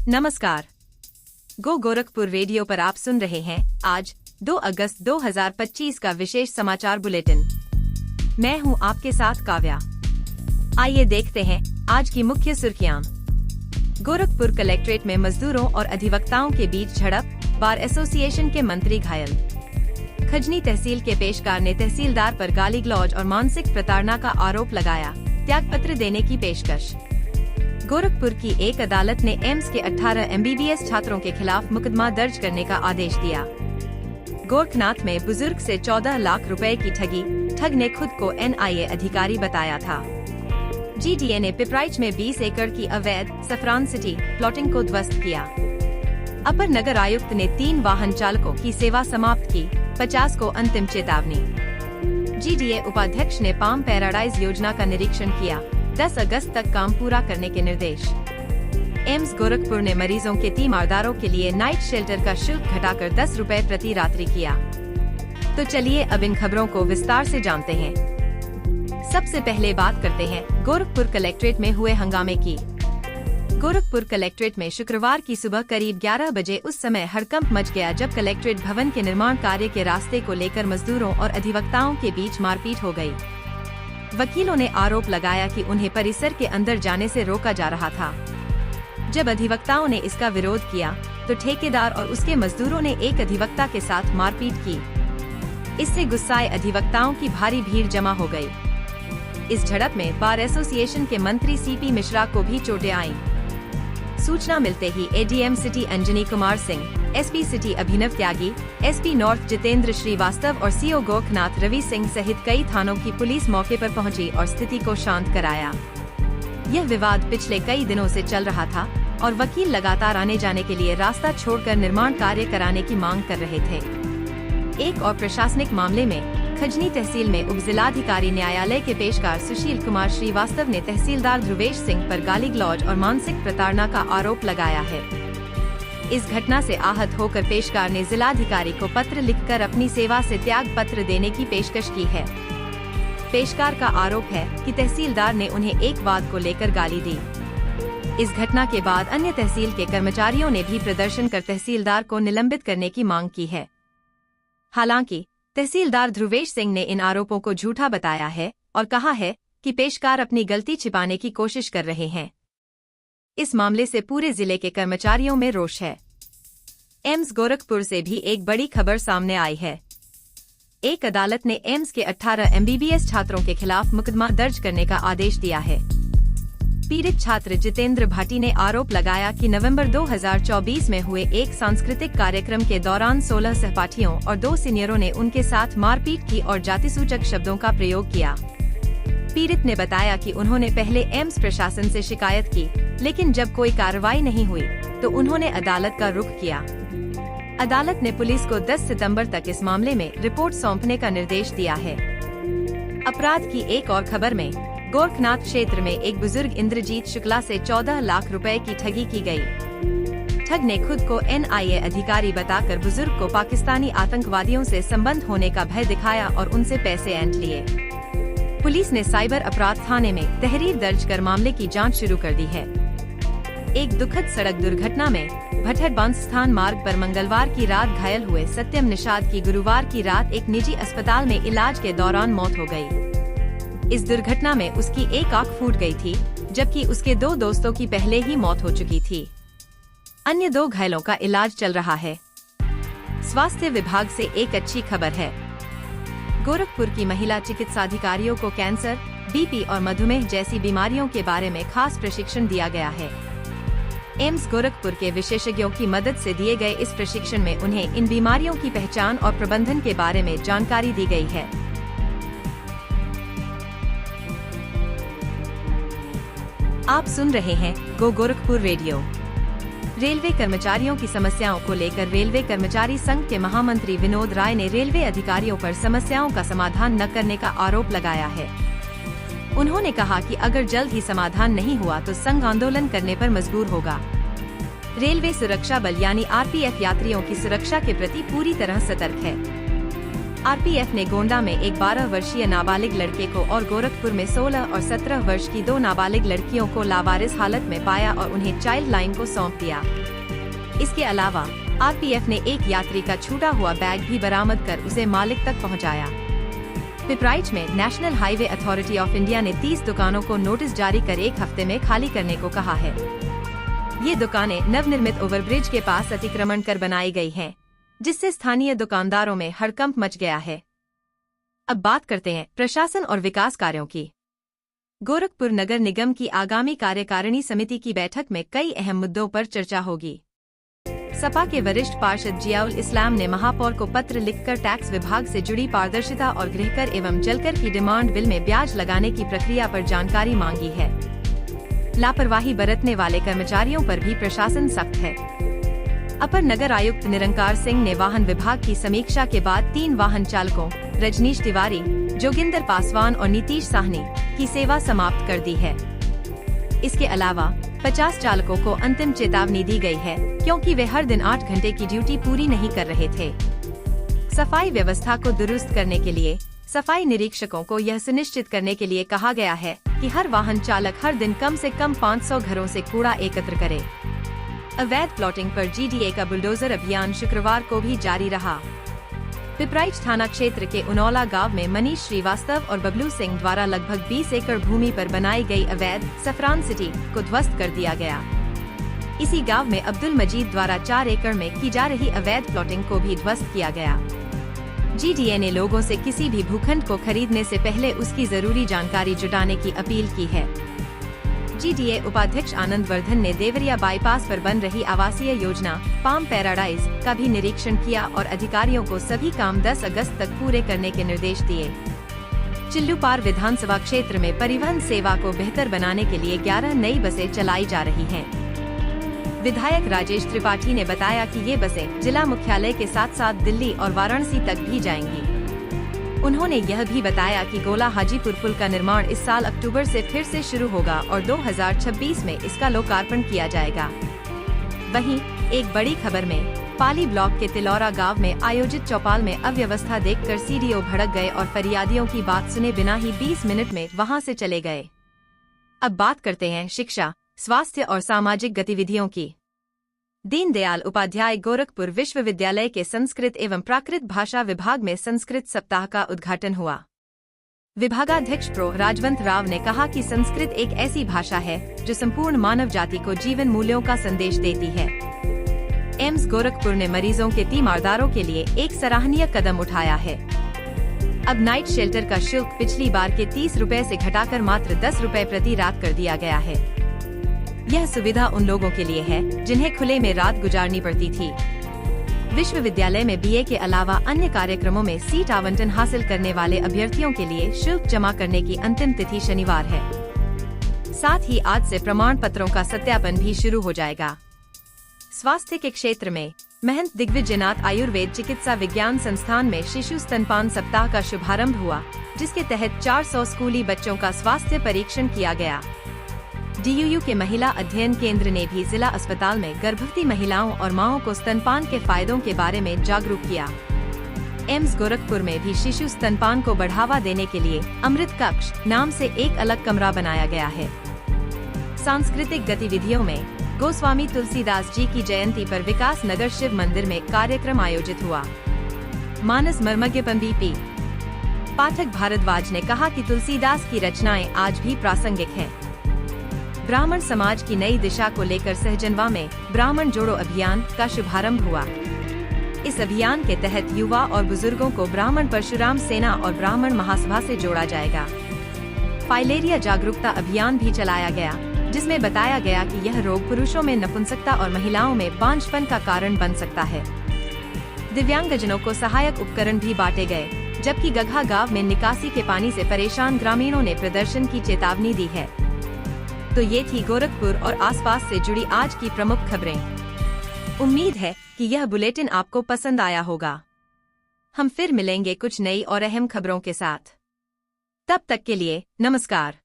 नमस्कार। गो गोरखपुर रेडियो पर आप सुन रहे हैं आज 2 अगस्त 2025 का विशेष समाचार बुलेटिन। मैं हूं आपके साथ काव्या। आइए देखते हैं आज की मुख्य सुर्खियां। गोरखपुर कलेक्ट्रेट में मजदूरों और अधिवक्ताओं के बीच झड़प, बार एसोसिएशन के मंत्री घायल। खजनी तहसील के पेशकार ने तहसीलदार पर गाली गलौज और मानसिक प्रताड़ना का आरोप लगाया, त्यागपत्र देने की पेशकश। गोरखपुर की एक अदालत ने एम्स के 18 MBBS छात्रों के खिलाफ मुकदमा दर्ज करने का आदेश दिया। गोरखनाथ में बुजुर्ग से 14 लाख रुपए की ठगी, ठग ने खुद को NIA अधिकारी बताया था। GDA ने पिपराइच में 20 एकड़ की अवैध सफरान सिटी प्लॉटिंग को ध्वस्त किया। अपर नगर आयुक्त ने 3 वाहन चालकों की सेवा समाप्त की, 50 को अंतिम चेतावनी। GDA उपाध्यक्ष ने पाम पैराडाइज योजना का निरीक्षण किया, 10 अगस्त तक काम पूरा करने के निर्देश। एम्स गोरखपुर ने मरीजों के तीमारदारों के लिए नाइट शेल्टर का शुल्क घटाकर 10 रुपए प्रति रात्रि किया। तो चलिए अब इन खबरों को विस्तार से जानते हैं। सबसे पहले बात करते हैं गोरखपुर कलेक्ट्रेट में हुए हंगामे की। गोरखपुर कलेक्ट्रेट में शुक्रवार की सुबह करीब 11 बजे उस समय हड़कंप मच गया जब कलेक्ट्रेट भवन के निर्माण कार्य के रास्ते को लेकर मजदूरों और अधिवक्ताओं के बीच मारपीट हो गई। वकीलों ने आरोप लगाया कि उन्हें परिसर के अंदर जाने से रोका जा रहा था। जब अधिवक्ताओं ने इसका विरोध किया तो ठेकेदार और उसके मजदूरों ने एक अधिवक्ता के साथ मारपीट की। इससे गुस्साए अधिवक्ताओं की भारी भीड़ जमा हो गई। इस झड़प में बार एसोसिएशन के मंत्री CP मिश्रा को भी चोटें आईं। सूचना मिलते ही ADM city Anjani Kumar Singh, SP city Abhinav Tyagi, SP north Jitendra Srivastava और CO गोरखनाथ रवि सिंह सहित कई थानों की पुलिस मौके पर पहुंची और स्थिति को शांत कराया। यह विवाद पिछले कई दिनों से चल रहा था और वकील लगातार आने जाने के लिए रास्ता छोड़कर निर्माण कार्य कराने की मांग कर रहे थे। एक और प्रशासनिक मामले में खजनी तहसील में उप जिलाधिकारी न्यायालय के पेशकार सुशील कुमार श्रीवास्तव ने तहसीलदार ध्रुवेश सिंह पर गाली गलौज और मानसिक प्रताड़ना का आरोप लगाया है। इस घटना से आहत होकर पेशकार ने जिलाधिकारी को पत्र लिखकर अपनी सेवा से त्याग पत्र देने की पेशकश की है। पेशकार का आरोप है कि तहसीलदार ने उन्हें एक वाद को लेकर गाली दी। इस घटना के बाद अन्य तहसील के कर्मचारियों ने भी प्रदर्शन कर तहसीलदार को निलंबित करने की मांग की है। हालांकि तहसीलदार ध्रुवेश सिंह ने इन आरोपों को झूठा बताया है और कहा है कि पेशकार अपनी गलती छिपाने की कोशिश कर रहे हैं। इस मामले से पूरे जिले के कर्मचारियों में रोष है। एम्स गोरखपुर से भी एक बड़ी खबर सामने आई है। एक अदालत ने एम्स के 18 MBBS छात्रों के खिलाफ मुकदमा दर्ज करने का आदेश दिया है। पीड़ित छात्र जितेंद्र भाटी ने आरोप लगाया कि नवंबर 2024 में हुए एक सांस्कृतिक कार्यक्रम के दौरान 16 सहपाठियों और 2 सीनियरों ने उनके साथ मारपीट की और जातिसूचक शब्दों का प्रयोग किया। पीड़ित ने बताया कि उन्होंने पहले एम्स प्रशासन से शिकायत की, लेकिन जब कोई कार्रवाई नहीं हुई तो उन्होंने अदालत का रुख किया। अदालत ने पुलिस को 10 सितंबर तक इस मामले में रिपोर्ट सौंपने का निर्देश दिया है। अपराध की एक और खबर में गोरखनाथ क्षेत्र में एक बुजुर्ग इंद्रजीत शुक्ला से 14 लाख रुपए की ठगी की गई। ठग ने खुद को NIA अधिकारी बताकर बुजुर्ग को पाकिस्तानी आतंकवादियों से संबंध होने का भय दिखाया और उनसे पैसे ऐंठ लिए। पुलिस ने साइबर अपराध थाने में तहरीर दर्ज कर मामले की जांच शुरू कर दी है। एक दुखद सड़क दुर्घटना में भटहर बांसस्थान मार्ग पर मंगलवार की रात घायल हुए सत्यम निषाद की गुरुवार की रात एक निजी अस्पताल में इलाज के दौरान मौत हो गई। इस दुर्घटना में उसकी एक आंख फूट गई थी, जबकि उसके 2 दोस्तों की पहले ही मौत हो चुकी थी। अन्य 2 घायलों का इलाज चल रहा है। स्वास्थ्य विभाग से एक अच्छी खबर है। गोरखपुर की महिला चिकित्साधिकारियों को कैंसर, BP और मधुमेह जैसी बीमारियों के बारे में खास प्रशिक्षण दिया गया है। एम्स गोरखपुर के विशेषज्ञों की मदद से दिए गए इस प्रशिक्षण में उन्हें इन बीमारियों की पहचान और प्रबंधन के बारे में जानकारी दी गई है। आप सुन रहे हैं गो गोरखपुर रेडियो। रेलवे कर्मचारियों की समस्याओं को लेकर रेलवे कर्मचारी संघ के महामंत्री विनोद राय ने रेलवे अधिकारियों पर समस्याओं का समाधान न करने का आरोप लगाया है। उन्होंने कहा कि अगर जल्द ही समाधान नहीं हुआ तो संघ आंदोलन करने पर मजबूर होगा। रेलवे सुरक्षा बल यानी RPF यात्रियों की सुरक्षा के प्रति पूरी तरह सतर्क है। आरपीएफ ने गोंडा में एक 12 वर्षीय नाबालिग लड़के को और गोरखपुर में 16 और 17 वर्ष की 2 नाबालिग लड़कियों को लावारिस हालत में पाया और उन्हें चाइल्ड लाइन को सौंप दिया। इसके अलावा आरपीएफ ने एक यात्री का छूटा हुआ बैग भी बरामद कर उसे मालिक तक पहुंचाया। पिपराइच में national highway authority of India ने 30 दुकानों को नोटिस जारी कर 1 हफ्ते में खाली करने को कहा है। ये दुकानें नवनिर्मित ओवरब्रिज के पास अतिक्रमण कर बनाई गई हैं, जिससे स्थानीय दुकानदारों में हड़कंप मच गया है। अब बात करते हैं प्रशासन और विकास कार्यों की। गोरखपुर नगर निगम की आगामी कार्यकारिणी समिति की बैठक में कई अहम मुद्दों पर चर्चा होगी। सपा के वरिष्ठ पार्षद जियाउल इस्लाम ने महापौर को पत्र लिखकर टैक्स विभाग से जुड़ी पारदर्शिता और गृहकर एवं जलकर की डिमांड बिल में ब्याज लगाने की प्रक्रिया पर जानकारी मांगी है। लापरवाही बरतने वाले कर्मचारियों पर भी प्रशासन सख्त है। अपर नगर आयुक्त निरंकार सिंह ने वाहन विभाग की समीक्षा के बाद 3 वाहन चालकों रजनीश तिवारी, जोगिंदर पासवान और नीतीश साहनी की सेवा समाप्त कर दी है। इसके अलावा 50 चालकों को अंतिम चेतावनी दी गई है, क्योंकि वे हर दिन 8 घंटे की ड्यूटी पूरी नहीं कर रहे थे। सफाई व्यवस्था को दुरुस्त करने के लिए सफाई निरीक्षकों को यह सुनिश्चित करने के लिए कहा गया है कि हर वाहन चालक हर दिन कम से कम 500 घरों से कूड़ा एकत्र करे। अवैध प्लॉटिंग पर जीडीए का बुलडोजर अभियान शुक्रवार को भी जारी रहा। पिपराइच थाना क्षेत्र के उनौला गांव में मनीष श्रीवास्तव और बबलू सिंह द्वारा लगभग 20 एकड़ भूमि पर बनाई गई अवैध सफरान सिटी को ध्वस्त कर दिया गया। इसी गांव में अब्दुल मजीद द्वारा 4 एकड़ में की जा रही अवैध प्लॉटिंग को भी ध्वस्त किया गया। जीडीए ने लोगों से किसी भी भूखंड को खरीदने से पहले उसकी जरूरी जानकारी जुटाने की अपील की है। जीडीए उपाध्यक्ष आनंद वर्धन ने देवरिया बाईपास पर बन रही आवासीय योजना पाम पैराडाइज का भी निरीक्षण किया और अधिकारियों को सभी काम 10 अगस्त तक पूरे करने के निर्देश दिए। चिल्लूपार विधानसभा क्षेत्र में परिवहन सेवा को बेहतर बनाने के लिए 11 नई बसें चलाई जा रही हैं। विधायक राजेश त्रिपाठी ने बताया कि ये बसें जिला मुख्यालय के साथ साथ दिल्ली और वाराणसी तक भी जाएंगी। उन्होंने यह भी बताया कि गोला हाजीपुर पुल का निर्माण इस साल अक्टूबर से फिर से शुरू होगा और 2026 में इसका लोकार्पण किया जाएगा। वहीं एक बड़ी खबर में पाली ब्लॉक के तिलौरा गांव में आयोजित चौपाल में अव्यवस्था देखकर सीडीओ भड़क गए और फरियादियों की बात सुने बिना ही 20 मिनट में वहां से चले गए। अब बात करते हैं शिक्षा, स्वास्थ्य और सामाजिक गतिविधियों की। दीनदयाल उपाध्याय गोरखपुर विश्वविद्यालय के संस्कृत एवं प्राकृत भाषा विभाग में संस्कृत सप्ताह का उद्घाटन हुआ। विभागाध्यक्ष प्रो राजवंत राव ने कहा कि संस्कृत एक ऐसी भाषा है जो संपूर्ण मानव जाति को जीवन मूल्यों का संदेश देती है। एम्स गोरखपुर ने मरीजों के तीमारदारों के लिए एक सराहनीय कदम उठाया है। अब नाइट शेल्टर का शुल्क पिछली बार के 30 रुपए से घटाकर मात्र 10 रुपए प्रति रात कर दिया गया है। यह सुविधा उन लोगों के लिए है जिन्हें खुले में रात गुजारनी पड़ती थी। विश्वविद्यालय में बीए के अलावा अन्य कार्यक्रमों में सीट आवंटन हासिल करने वाले अभ्यर्थियों के लिए शुल्क जमा करने की अंतिम तिथि शनिवार है। साथ ही आज से प्रमाण पत्रों का सत्यापन भी शुरू हो जाएगा। स्वास्थ्य के क्षेत्र में महंत दिग्विजयनाथ आयुर्वेद चिकित्सा विज्ञान संस्थान में शिशु स्तनपान सप्ताह का शुभारंभ हुआ, जिसके तहत 400 स्कूली बच्चों का स्वास्थ्य परीक्षण किया गया। डीयूयू के महिला अध्ययन केंद्र ने भी जिला अस्पताल में गर्भवती महिलाओं और माओं को स्तनपान के फायदों के बारे में जागरूक किया। एम्स गोरखपुर में भी शिशु स्तनपान को बढ़ावा देने के लिए अमृत कक्ष नाम से एक अलग कमरा बनाया गया है। सांस्कृतिक गतिविधियों में गोस्वामी तुलसीदास जी की जयंती पर विकास नगर शिव मंदिर में कार्यक्रम आयोजित हुआ। मानस मर्मज्ञपन बीपी पाठक भारद्वाज ने कहा कि तुलसीदास की रचनाएं आज भी प्रासंगिक हैं। ब्राह्मण समाज की नई दिशा को लेकर सहजनवा में ब्राह्मण जोड़ो अभियान का शुभारंभ हुआ। इस अभियान के तहत युवा और बुजुर्गों को ब्राह्मण परशुराम सेना और ब्राह्मण महासभा से जोड़ा जाएगा। फाइलेरिया जागरूकता अभियान भी चलाया गया, जिसमें बताया गया कि यह रोग पुरुषों में नपुंसकता और महिलाओं में बांझपन का कारण बन सकता है। दिव्यांगजनों को सहायक उपकरण भी बांटे गए, जबकि गघा गांव में निकासी के पानी से परेशान ग्रामीणों ने प्रदर्शन की चेतावनी दी है। तो ये थी गोरखपुर और आसपास से जुड़ी आज की प्रमुख खबरें। उम्मीद है कि यह बुलेटिन आपको पसंद आया होगा। हम फिर मिलेंगे कुछ नई और अहम खबरों के साथ। तब तक के लिए नमस्कार।